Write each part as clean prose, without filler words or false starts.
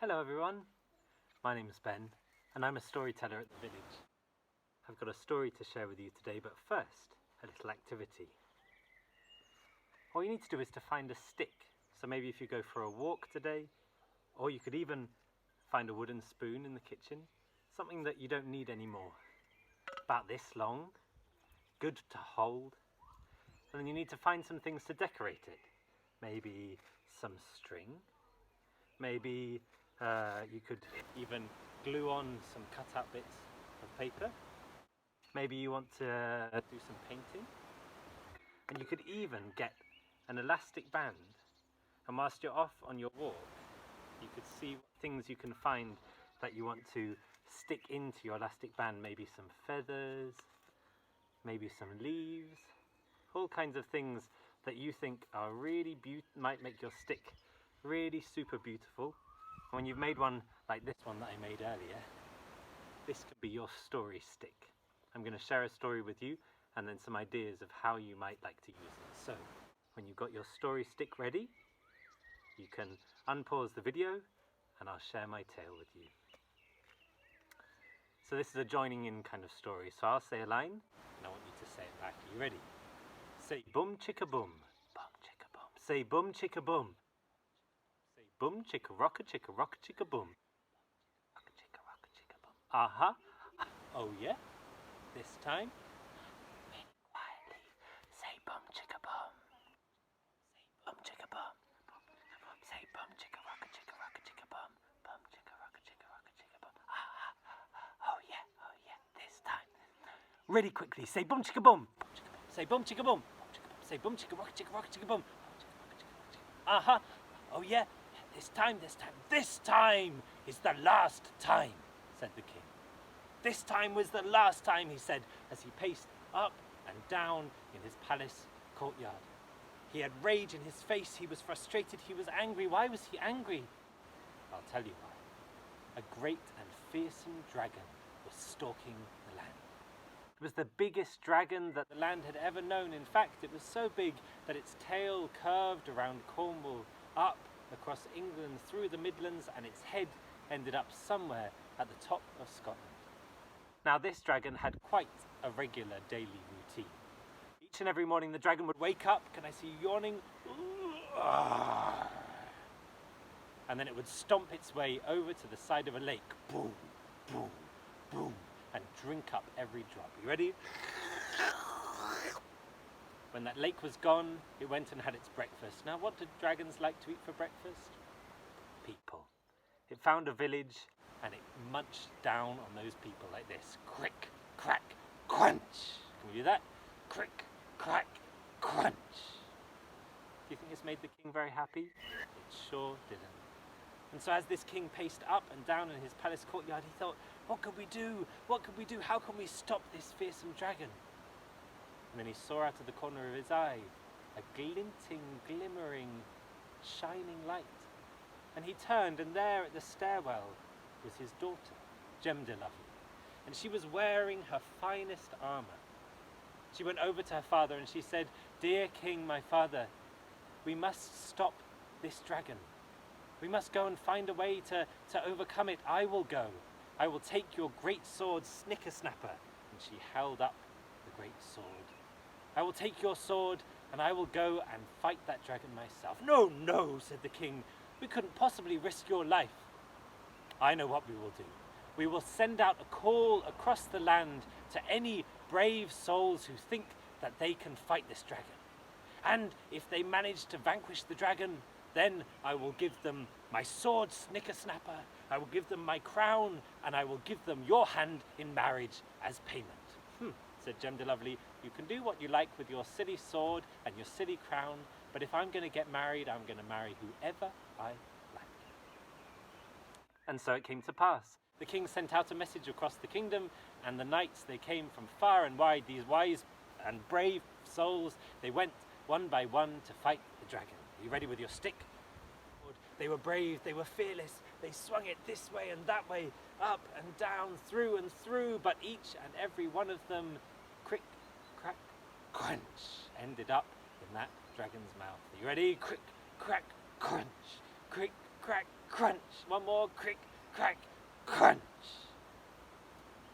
Hello everyone, my name is Ben and I'm a storyteller at the village. I've got a story to share with you today, but first, a little activity. All you need to do is to find a stick. So maybe if you go for a walk today, or you could even find a wooden spoon in the kitchen, something that you don't need anymore. About this long, good to hold, and then you need to find some things to decorate it. Maybe some string, maybe you could even glue on some cut-out bits of paper. Maybe you want to do some painting. And you could even get an elastic band. And whilst you're off on your walk, you could see what things you can find that you want to stick into your elastic band. Maybe some feathers, maybe some leaves, all kinds of things that you think are really might make your stick really super beautiful. When you've made one like this one that I made earlier, this could be your story stick. I'm going to share a story with you and then some ideas of how you might like to use it. So, when you've got your story stick ready, you can unpause the video and I'll share my tale with you. So this is a joining in kind of story. So I'll say a line and I want you to say it back. Are you ready? Say boom chicka boom. Boom chicka boom. Say boom chicka boom. Boom chicka rocka chicka boom. Rocka chicka boom. Aha. Oh yeah. This time. Really quietly. Say boom chicka boom. Say boom chicka boom. Say boom chicka rocka chicka boom. Boom chicka rocka chicka boom. Aha. Oh yeah. Oh yeah. This time. Really quickly. Say boom chicka boom. Say boom chicka boom. Say boom chicka rocka chicka boom. Aha. Oh yeah. This time is the last time, said the king. This time was the last time, he said, as he paced up and down in his palace courtyard. He had rage in his face, he was frustrated, he was angry. Why was he angry? I'll tell you why. A great and fearsome dragon was stalking the land. It was the biggest dragon that the land had ever known. In fact, it was so big that its tail curved around Cornwall, up across England, through the Midlands, and its head ended up somewhere at the top of Scotland. Now this dragon had quite a regular daily routine. Each and every morning the dragon would wake up, can I see you yawning? And then it would stomp its way over to the side of a lake, boom, boom, boom, and drink up every drop. You ready? When that lake was gone, it went and had its breakfast. Now, what did dragons like to eat for breakfast? People. It found a village and it munched down on those people like this. Crick, crack, crunch. Can we do that? Crick, crack, crunch. Do you think this made the king very happy? It sure didn't. And so as this king paced up and down in his palace courtyard, he thought, what could we do? What could we do? How can we stop this fearsome dragon? And then he saw out of the corner of his eye a glinting, glimmering, shining light. And he turned, and there at the stairwell was his daughter, Gemdelovely. And she was wearing her finest armour. She went over to her father and she said, "Dear king, my father, we must stop this dragon. We must go and find a way to overcome it. I will go. I will take your great sword, Snickersnapper." And she held up the great sword. "I will take your sword and I will go and fight that dragon myself." "No, no," said the king. "We couldn't possibly risk your life." "I know what we will do. We will send out a call across the land to any brave souls who think that they can fight this dragon. And if they manage to vanquish the dragon, then I will give them my sword, Snickersnapper. I will give them my crown and I will give them your hand in marriage as payment." Said Gemdelovely, "You can do what you like with your silly sword and your silly crown, but if I'm going to get married, I'm going to marry whoever I like." And so it came to pass. The king sent out a message across the kingdom, and the knights, they came from far and wide, these wise and brave souls. They went one by one to fight the dragon. Are you ready with your stick? They were brave, they were fearless, they swung it this way and that way, up and down, through and through, but each and every one of them, crick, crack, crunch, ended up in that dragon's mouth. Are you ready? Crick, crack, crunch, crick, crack, crunch. One more, crick, crack, crunch.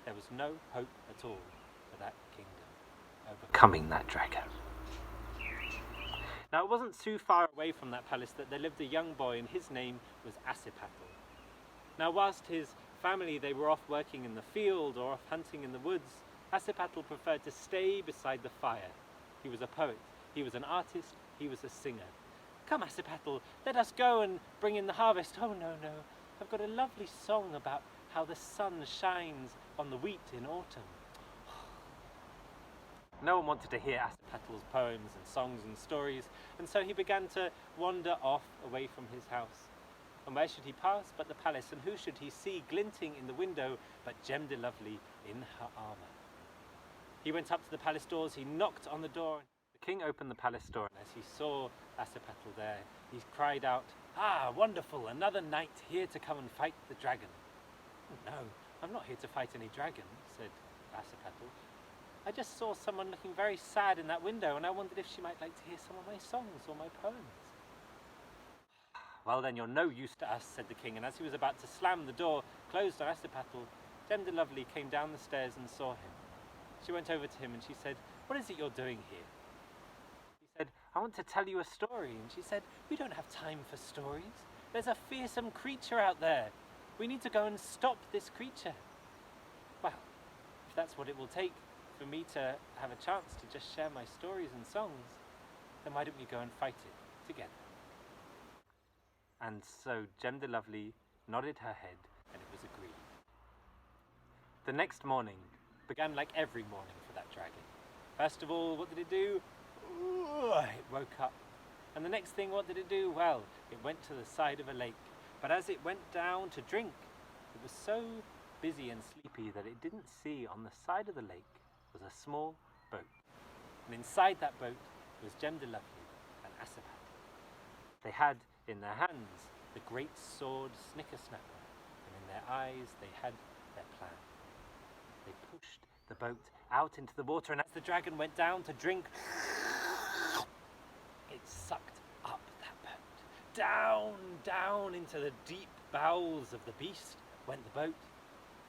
There was no hope at all for that kingdom overcoming that dragon. Now it wasn't too far away from that palace that there lived a young boy, and his name was Assipattle. Now whilst his family, they were off working in the field or off hunting in the woods, Assipattle preferred to stay beside the fire. He was a poet, he was an artist, he was a singer. Come, Assipattle, let us go and bring in the harvest. Oh, no, I've got a lovely song about how the sun shines on the wheat in autumn. No one wanted to hear Assipattle's poems and songs and stories, and so he began to wander off away from his house. And where should he pass but the palace, and who should he see glinting in the window but Gemdelovely in her armour? He went up to the palace doors, he knocked on the door. The king opened the palace door, and as he saw Assipattle there, he cried out, "Ah, wonderful, another knight here to come and fight the dragon." "No, I'm not here to fight any dragon," said Assipattle. "I just saw someone looking very sad in that window, and I wondered if she might like to hear some of my songs or my poems." "Well then, you're no use to us," said the king, and as he was about to slam the door closed on Assipattle, Gemdelovely came down the stairs and saw him. She went over to him and she said, "What is it you're doing here?" He said, "I want to tell you a story." And she said, "We don't have time for stories. There's a fearsome creature out there. We need to go and stop this creature." "Well, if that's what it will take for me to have a chance to just share my stories and songs, then why don't we go and fight it together?" And so Gemdelovely nodded her head, and it was agreed. The next morning began like every morning for that dragon. First of all, what did it do? It woke up. And the next thing, what did it do? Well, it went to the side of a lake. But as it went down to drink, it was so busy and sleepy that it didn't see on the side of the lake was a small boat. And inside that boat was Gemdelovely and Assipattle. They had in their hands the great sword Snickersnapper, and in their eyes they had their plan. They pushed the boat out into the water, and as the dragon went down to drink, it sucked up that boat. Down into the deep bowels of the beast went the boat,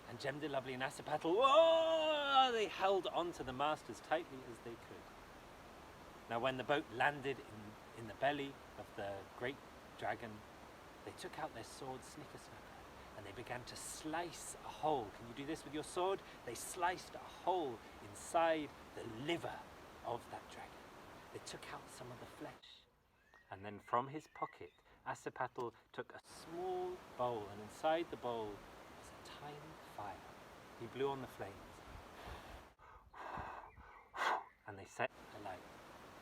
and Gemdelovely and Assipattle, they held on to the mast as tightly as they could. Now when the boat landed in the belly of the great dragon, they took out their sword Snickersnapper, and they began to slice a hole. Can you do this with your sword? They sliced a hole inside the liver of that dragon. They took out some of the flesh. And then from his pocket, Assipattle took a small bowl, and inside the bowl was a tiny fire. He blew on the flames, and they set alight.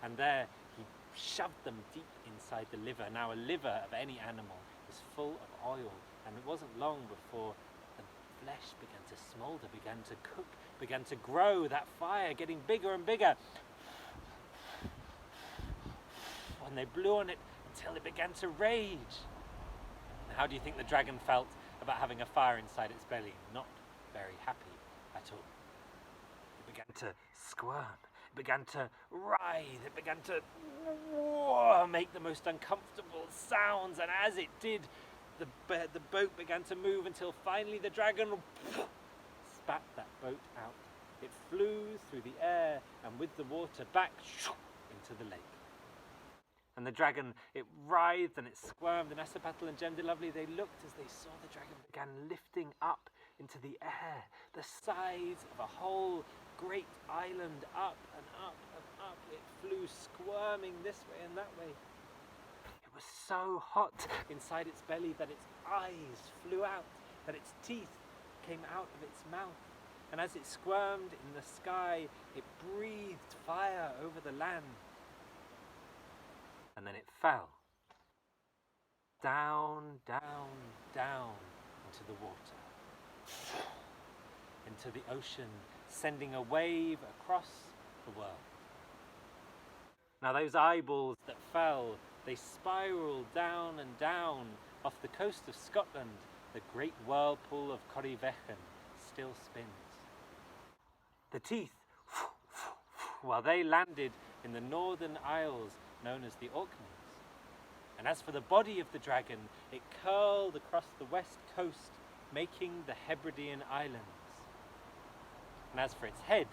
And there he shoved them deep inside the liver. Now a liver of any animal is full of oil, and it wasn't long before the flesh began to smoulder, began to cook, began to grow, that fire getting bigger and bigger. And they blew on it until it began to rage. And how do you think the dragon felt about having a fire inside its belly? Not very happy at all. It began to squirm, it began to writhe, it began to make the most uncomfortable sounds, and as it did, the boat began to move until finally the dragon spat that boat out. It flew through the air and with the water back into the lake. And the dragon, it writhed and it squirmed, and Assipattle and Gemdelovely, they looked as they saw the dragon began lifting up into the air, the sides of a whole great island, up and up and up. It flew squirming this way and that way. It was so hot inside its belly that its eyes flew out, that its teeth came out of its mouth. And as it squirmed in the sky, it breathed fire over the land. And then it fell down, down, down into the water, into the ocean, sending a wave across the world. Now those eyeballs that fell, they spiraled down and down off the coast of Scotland. The great whirlpool of Corryvreckan still spins. The teeth, well, they landed in the northern isles known as the Orkneys. And as for the body of the dragon, it curled across the west coast, making the Hebridean Islands. And as for its head,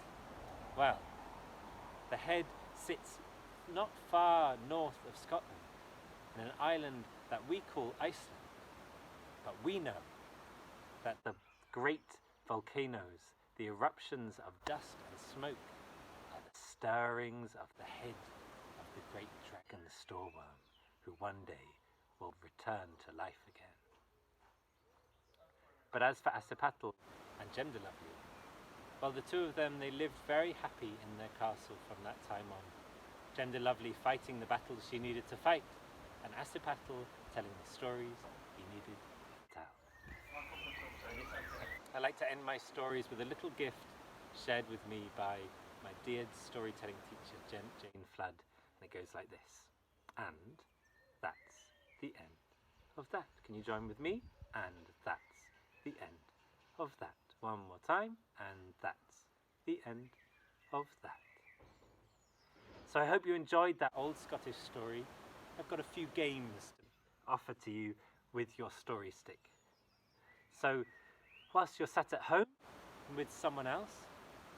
well, the head sits not far north of Scotland, in an island that we call Iceland. But we know that the great volcanoes, the eruptions of dust and smoke, are the stirrings of the head of the great dragon Storworm, who one day will return to life again. But as for Assipattle and Gemdelovely, well, the two of them, they lived very happy in their castle from that time on. Gemdelovely fighting the battles she needed to fight, and Assipattle telling the stories he needed to tell. I like to end my stories with a little gift shared with me by my dear storytelling teacher, Jane Flood, and it goes like this. And that's the end of that. Can you join with me? And that's the end of that. One more time, and that's the end of that. So I hope you enjoyed that old Scottish story. I've got a few games to offer to you with your story stick. So whilst you're sat at home with someone else,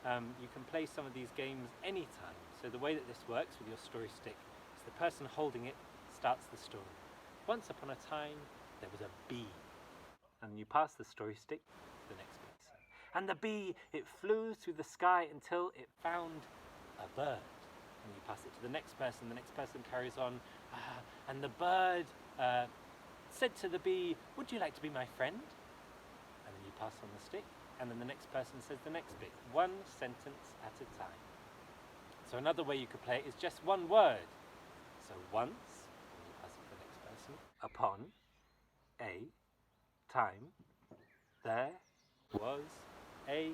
you can play some of these games anytime. So the way that this works with your story stick is the person holding it starts the story. Once upon a time, there was a bee, and you pass the story stick to the next person. And the bee, it flew through the sky until it found a bird. And you pass it to the next person carries on. And the bird said to the bee, "Would you like to be my friend?" And then you pass on the stick, and then the next person says the next bit, one sentence at a time. So another way you could play it is just one word. So once, and you pass it to the next person, upon a time there was a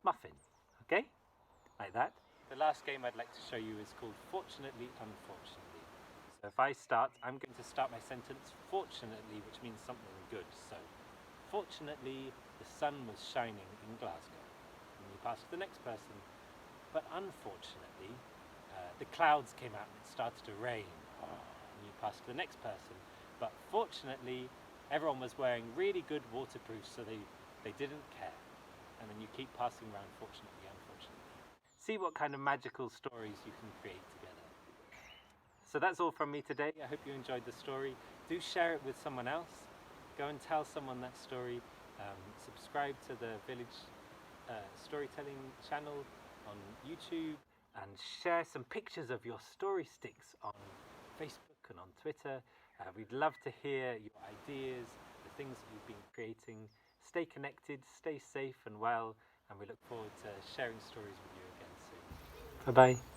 muffin. Okay? Like that. The last game I'd like to show you is called Fortunately, Unfortunately. So if I start, I'm going to start my sentence fortunately, which means something good. So, fortunately, the sun was shining in Glasgow. And you pass to the next person. But unfortunately, the clouds came out and it started to rain. And you pass to the next person. But fortunately, everyone was wearing really good waterproofs, so they didn't care. And then you keep passing around fortunately, unfortunately. See what kind of magical stories you can create together. So that's all from me today. I hope you enjoyed the story. Do share it with someone else. Go and tell someone that story. Subscribe to the Village Storytelling channel on YouTube, and share some pictures of your story sticks on Facebook and on Twitter. We'd love to hear your ideas, the things that you've been creating. Stay connected, stay safe and well, and we look forward to sharing stories with you again soon. Bye-bye.